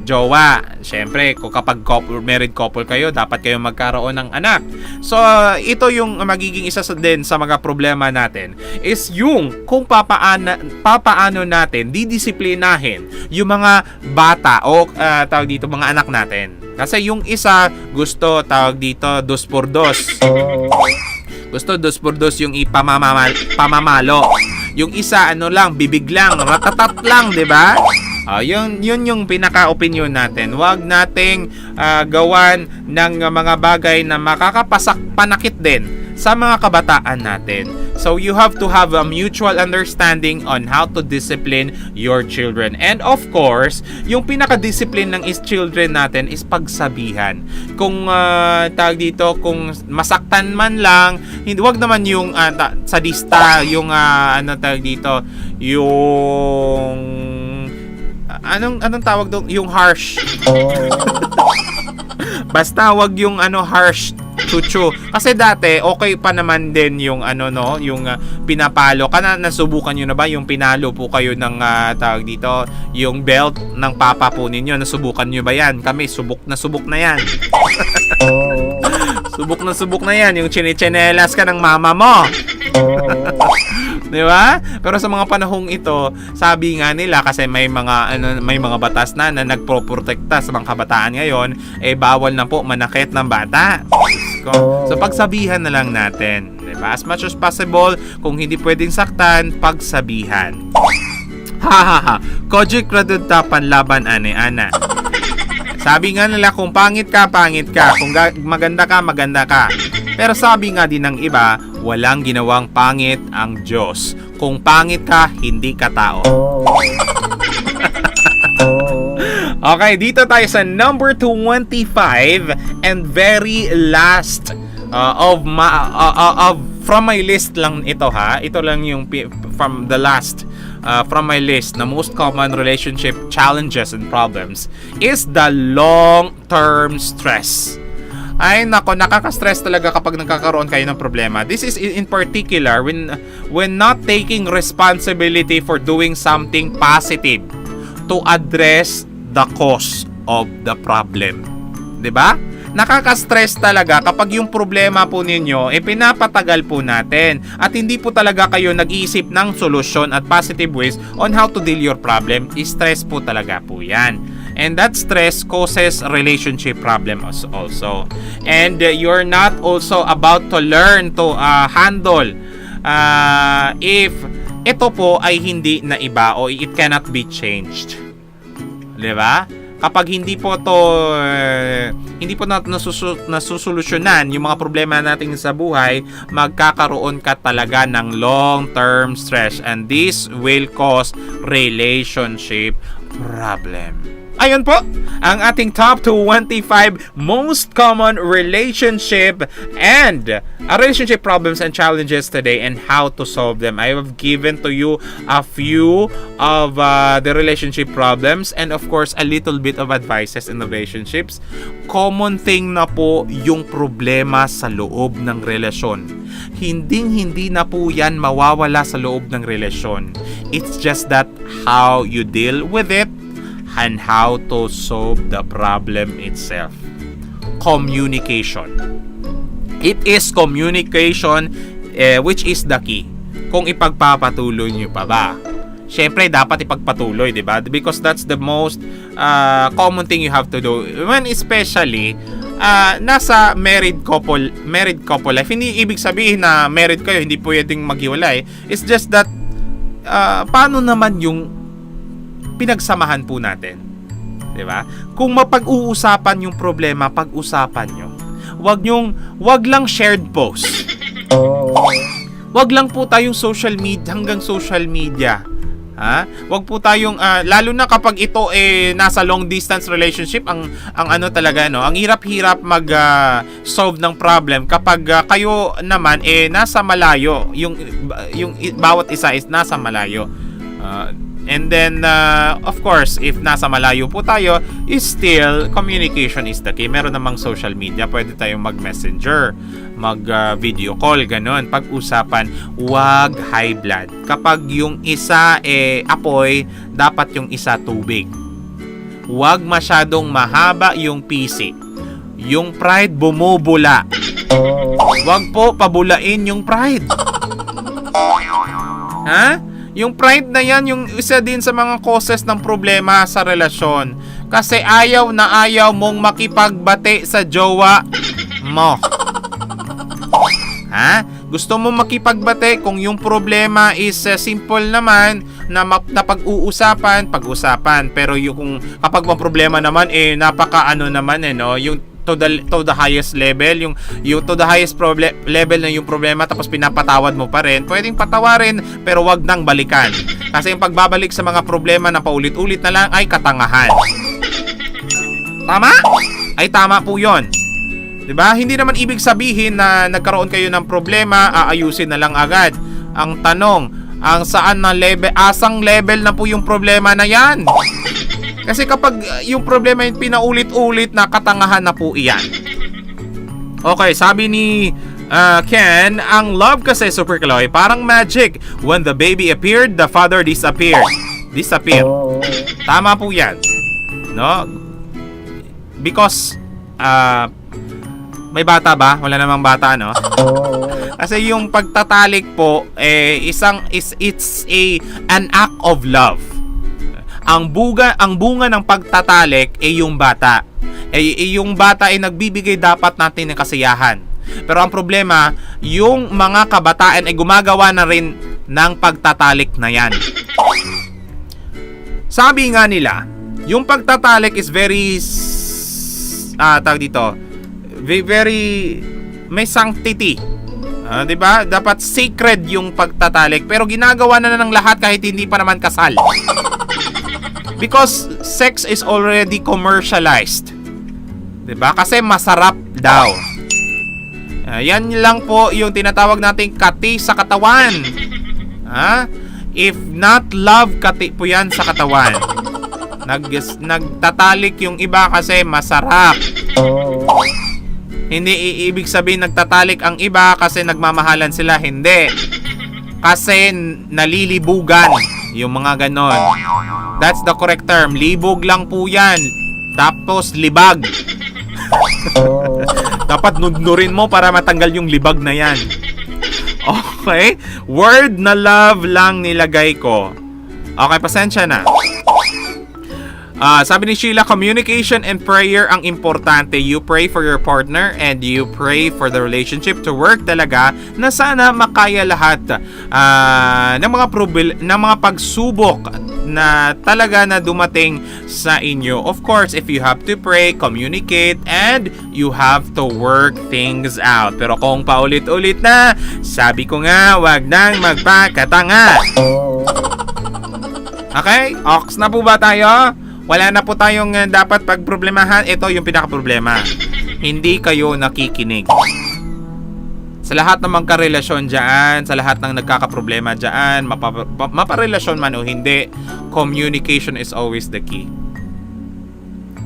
Speaker 1: jowa. Siyempre, kung kapag married couple kayo, dapat kayo magkaroon ng anak. So ito yung magiging isa din sa mga problema natin is yung kung papaano natin didisiplinahin yung mga bata o tawag dito mga anak natin. Kasi yung isa gusto tawag dito 2x2. Gusto 2x2 yung pamamalo. Yung isa ano lang, bibig lang, ratatat lang, 'di ba? Yun yung pinaka-opinion natin. Huwag nating gawan ng mga bagay na makakapanakit din sa mga kabataan natin. So you have to have a mutual understanding on how to discipline your children. And of course, yung pinaka-discipline ng children natin is pagsabihan. Kung tawag dito, kung masaktan man lang, hindi, wag naman yung sadista, yung ano tawag dito, yung anong tawag doon, yung harsh. Basta wag yung harsh chuchu. Kasi dati okay pa naman din yung yung pinapalo. Nasubukan niyo na ba yung pinalo po kayo ng tawag dito, yung belt ng papa po ninyo? Nasubukan niyo ba yan? Kami subok na yan. Subok na yan yung chinichenelas ka ng mama mo. Di ba? Pero sa mga panahong ito, sabi nga nila kasi may mga batas na nagproprotekta sa mga kabataan ngayon, bawal na po manakit ng bata. So pagsabihan na lang natin, di ba? As much as possible, kung hindi pwedeng saktan, pagsabihan. Kojic radudtapan laban ana. Sabi nga nila, kung pangit ka, kung maganda ka. Pero sabi nga din ng iba, walang ginawang pangit ang Diyos. Kung pangit ka, hindi ka tao. Okay, dito tayo sa number 25 and very last from my list lang ito ha. Ito lang yung from the last from my list na most common relationship challenges and problems is the long-term stress. Ay nako, nakaka-stress talaga kapag nagkakaroon kayo ng problema. This is in particular when not taking responsibility for doing something positive to address the cause of the problem. 'Di ba? Nakaka-stress talaga kapag yung problema po ninyo pinapatagal po natin at hindi po talaga kayo nag-iisip ng solusyon at positive ways on how to deal your problem. Stress po talaga po yan. And that stress causes relationship problems also. And you're not also about to learn to handle if ito po ay hindi na iba o it cannot be changed. 'Di ba? Kapag hindi po nasusolusyonan yung mga problema natin sa buhay, magkakaroon ka talaga ng long-term stress and this will cause relationship problem. Ayun po, ang ating top 25 most common relationship problems and challenges today and how to solve them. I have given to you a few of the relationship problems and of course a little bit of advices in relationships. Common thing na po yung problema sa loob ng relasyon. Hindi na po yan mawawala sa loob ng relasyon. It's just that how you deal with it and how to solve the problem itself. Communication. It is communication which is the key. Kung ipagpapatuloy nyo pa ba? Syempre, dapat ipagpatuloy, di ba? Because that's the most common thing you have to do. When especially, nasa married couple life. Hindi ibig sabihin na married kayo, hindi pwedeng maghiwalay. It's just that, paano naman yung pinagsamahan po natin? Diba? Kung mapag-uusapan yung problema, pag-usapan nyo. Wag lang shared post. Wag lang po tayong social media, hanggang social media. Ha? Wag po tayong lalo na kapag ito nasa long distance relationship, ang ano talaga, no, ang hirap-hirap mag solve ng problem kapag kayo naman nasa malayo, yung bawat isa is nasa malayo. And then, of course, if nasa malayo po tayo, is still, communication is the key. Meron namang social media. Pwede tayong mag-messenger, mag-video call, ganun. Pag-usapan, wag high blood. Kapag yung isa apoy, dapat yung isa tubig. Wag masyadong mahaba yung PC. Yung pride bumubula. Wag po pabulain yung pride. Ha? Yung pride na yan, yung isa din sa mga causes ng problema sa relasyon. Kasi ayaw na ayaw mong makipagbate sa jowa mo. Ha? Gusto mo makipagbate kung yung problema is simple naman na pag-uusapan. Pero yung kapag may problema naman napaka naman no, yung to the highest level, yung to the highest level na yung problema, tapos pinapatawad mo pa rin. Pwedeng patawarin pero wag nang balikan. Kasi yung pagbabalik sa mga problema na paulit-ulit na lang ay katangahan. Tama? Ay tama po 'yon. 'Di ba? Hindi naman ibig sabihin na nagkaroon kayo ng problema, aayusin na lang agad. Ang tanong, saan na level, asang level na po yung problema na 'yan? Kasi kapag yung problema yung pinaulit-ulit na, katangahan na po iyan. Okay, sabi ni Ken, ang love kasi, Super Kaloy, parang magic. When the baby appeared, the father disappeared. Tama po yan. No? Because, may bata ba? Wala namang bata, no? Kasi yung pagtatalik po, it's an act of love. Ang bunga ng pagtatalik yung bata. Yung bata ay nagbibigay dapat natin ng kasiyahan. Pero ang problema, yung mga kabataan ay gumagawa na rin ng pagtatalik na yan. Sabi nga nila, yung pagtatalik is very may sanctity. 'Di ba? Dapat sacred yung pagtatalik, pero ginagawa na ng lahat kahit hindi pa naman kasal. Because sex is already commercialized. 'Di ba? Kasi masarap daw. Yan lang po yung tinatawag nating kati sa katawan. If not love, kati po yan sa katawan. Nagtatalik yung iba kasi masarap. Hindi ibig sabihin nagtatalik ang iba kasi nagmamahalan sila. Hindi. Kasi nalilibugan yung mga ganon. That's the correct term. Libog lang po yan. Tapos libag. Dapat nudnurin mo para matanggal yung libag na yan. Okay? Word na love lang nilagay ko. Okay, pasensya na. Sabi ni Sheila, communication and prayer ang importante. You pray for your partner and you pray for the relationship to work talaga, na sana makaya lahat ng mga pagsubok na talaga na dumating sa inyo. Of course, if you have to pray, communicate, and you have to work things out. Pero kung paulit-ulit na, sabi ko nga, wag nang magpakatanga. Okay? Ox na po ba tayo? Wala na po tayong dapat pagproblemahan. Ito yung pinaka-problema. Hindi kayo nakikinig. Sa lahat ng mga karelasyon dyan, sa lahat ng nagkakaproblema dyan, maparelasyon man o hindi, communication is always the key.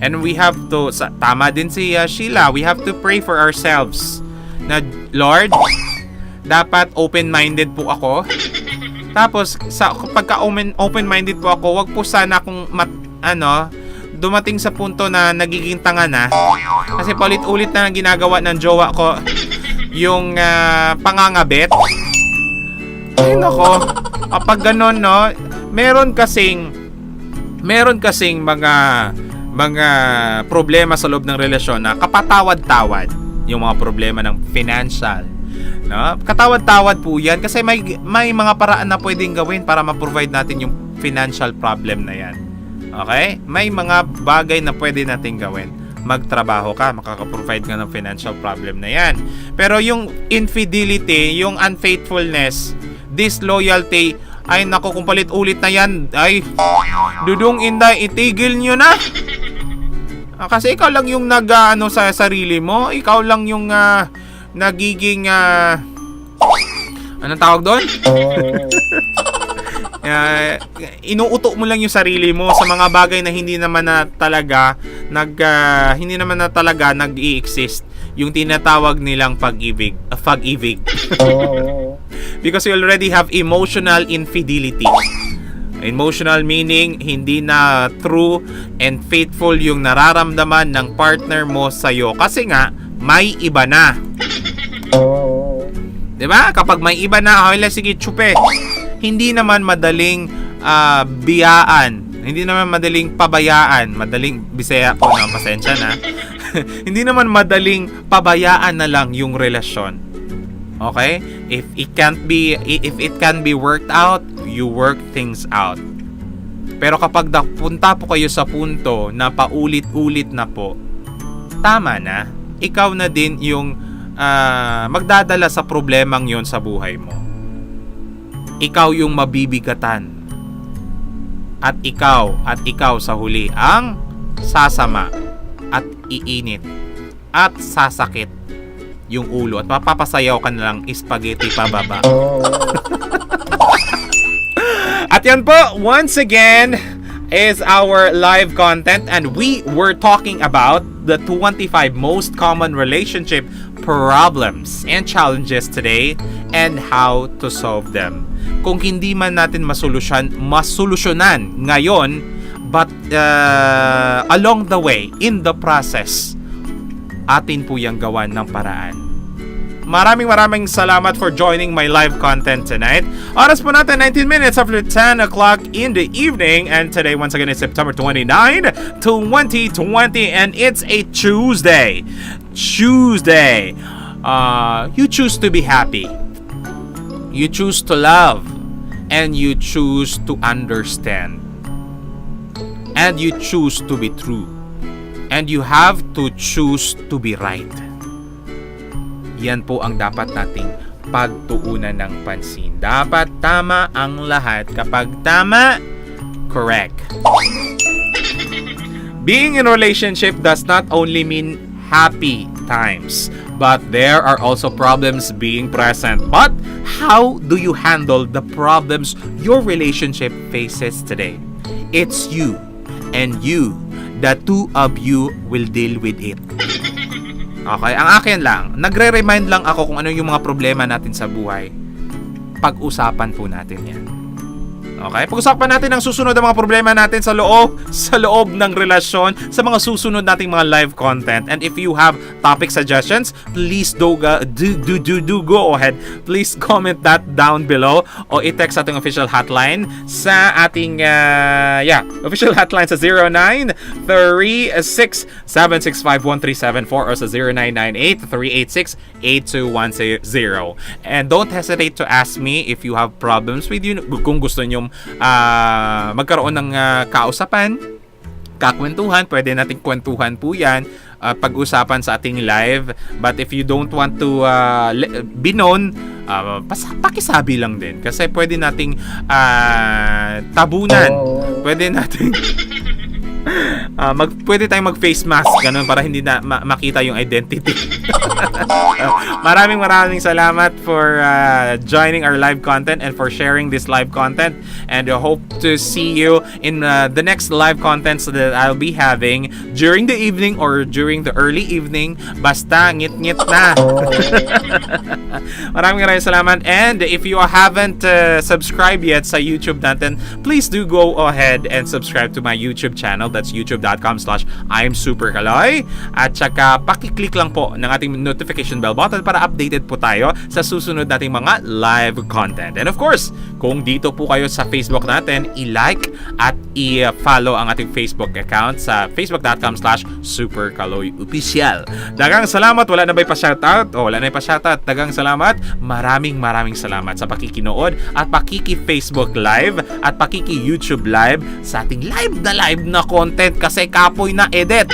Speaker 1: And we have to, tama din si Sheila, we have to pray for ourselves. Na, Lord, dapat open-minded po ako. Tapos, pagka open-minded po ako, wag po sana akong dumating sa punto na nagiging tanga na. Kasi paulit-ulit na ginagawa ng jowa ko yung pangangabet. Ay nako, kapag ganon, no, meron kasing mga mga problema sa loob ng relasyon na kapatawad-tawad, yung mga problema ng financial, no? Katawad-tawad po yan kasi may mga paraan na pwedeng gawin para ma-provide natin yung financial problem na yan. Okay? May mga bagay na pwede natin gawin. Magtrabaho ka, makaka-provide ka ng financial problem na yan. Pero yung infidelity, yung unfaithfulness, disloyalty, ay naku, kung palit-ulit na yan, ay, Dudong Inday, itigil nyo na. Kasi ikaw lang yung nag-ano sa sarili mo, ikaw lang yung nagiging, anong tawag doon? Inuuto mo lang yung sarili mo sa mga bagay na hindi naman na talaga nag-i-exist, yung tinatawag nilang pag-ibig. Because you already have emotional infidelity. Emotional meaning hindi na true and faithful yung nararamdaman ng partner mo sa'yo kasi nga may iba na. Diba? Kapag may iba na, okay lang, sige, tsupe. Hindi naman madaling biyaan. Hindi naman madaling pabayaan. Madaling, Bisaya po na, pasensya na. Hindi naman madaling pabayaan na lang yung relasyon. Okay? If it can be worked out, you work things out. Pero kapag napunta po kayo sa punto na paulit-ulit na po, tama na. Ikaw na din yung magdadala sa problemang yon sa buhay mo. Ikaw yung mabibigatan. At ikaw sa huli ang sasama at iinit at sasakit yung ulo at mapapasayaw ka na lang spaghetti pababa. At yan po, once again, is our live content and we were talking about the 25 most common relationship problems and challenges today and how to solve them. Kung hindi man natin masolusyonan ngayon, but along the way, in the process, atin po yung gawan ng paraan. Maraming salamat for joining my live content tonight. Oras po natin 19 minutes after 10 o'clock in the evening. And today once again is September 29, 2020 and it's a Tuesday. You choose to be happy. You choose to love. And you choose to understand. And you choose to be true. And you have to choose to be right. Yan po ang dapat nating pagtuunan ng pansin. Dapat tama ang lahat. Kapag tama, correct. Being in a relationship does not only mean happy times, but there are also problems being present. But how do you handle the problems your relationship faces today? It's you and you. The two of you will deal with it. Okay, ang akin lang, nagre-remind lang ako kung ano yung mga problema natin sa buhay. Pag-usapan po natin yan. Okay, pag-usapan natin ang susunod na mga problema natin sa loob ng relasyon sa mga susunod nating mga live content. And if you have topic suggestions, please do go ahead. Please comment that down below o i-text ating official hotline sa ating official hotline sa 0936-765-1374 or sa 0998-386-8210. And don't hesitate to ask me if you have problems with you, kung gusto nyo magkaroon ng kausapan, kakwentuhan, pwede nating kwentuhan po yan, pag-usapan sa ating live. But if you don't want to be known, pakisabi lang din kasi pwede nating tabunan, pwede nating pwede tayong mag-face mask ganun para hindi na makita yung identity. Maraming salamat for joining our live content and for sharing this live content, and I hope to see you in the next live contents that I'll be having during the evening or during the early evening. Basta ngit-ngit na. Maraming salamat, and if you haven't subscribed yet sa YouTube natin, please do go ahead and subscribe to my YouTube channel That's youtube.com/imsuperkaloy. At saka pakiclick lang po ng ating notification bell button para updated po tayo sa susunod nating mga live content. And of course, kung dito po kayo sa Facebook natin, i-like at i-follow ang ating Facebook account sa facebook.com/superkaloyofficial. Dagang salamat. Wala na ba'y pa-shoutout? Wala na pa-shoutout. Dagang salamat. Maraming salamat sa pakikinood at pakiki-Facebook live at pakiki-YouTube live sa ating live na content kasi kapoy na edit.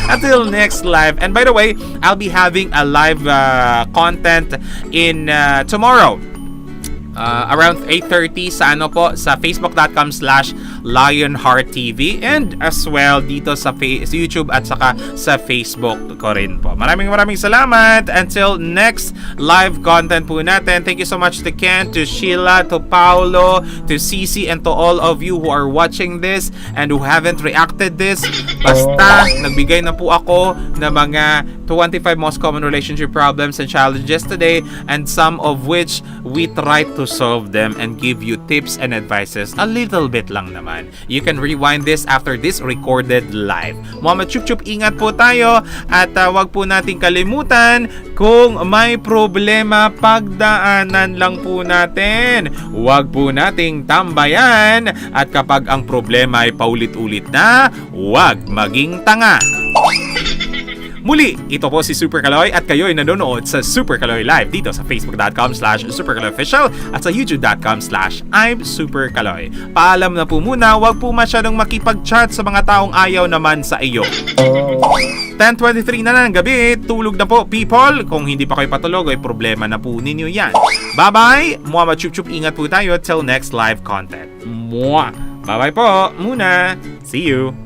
Speaker 1: Until next live. And by the way, I'll be having a live content in tomorrow. Around 8:30 sa sa facebook.com/lionhearttv and as well dito sa YouTube at saka sa Facebook ko rin po. Maraming salamat. Until next live content po natin. Thank you so much to Ken, to Sheila, to Paolo, to Cici, and to all of you who are watching this and who haven't reacted this. Basta nagbigay na po ako ng mga 25 most common relationship problems and challenges today, and some of which we try to solve them and give you tips and advices a little bit lang naman. You can rewind this after this recorded live. Mama Chup Chup, ingat po tayo at wag po nating kalimutan, kung may problema, pagdaanan lang po natin. Wag po nating tambayan, at kapag ang problema ay paulit-ulit na, wag maging tanga. Muli, ito po si Super Kaloy at kayo ay nanonood sa Super Kaloy Live dito sa facebook.com/superkaloyofficial at sa youtube.com/imsuperkaloy. Paalam na po muna, wag po masyadong makipag-chat sa mga taong ayaw naman sa iyo. 10:23 na ng gabi, tulog na po people. Kung hindi pa kayo patulog ay problema na po ninyo yan. Bye-bye! Muama Chup Chup, ingat po tayo till next live content. Bye-bye po muna. See you!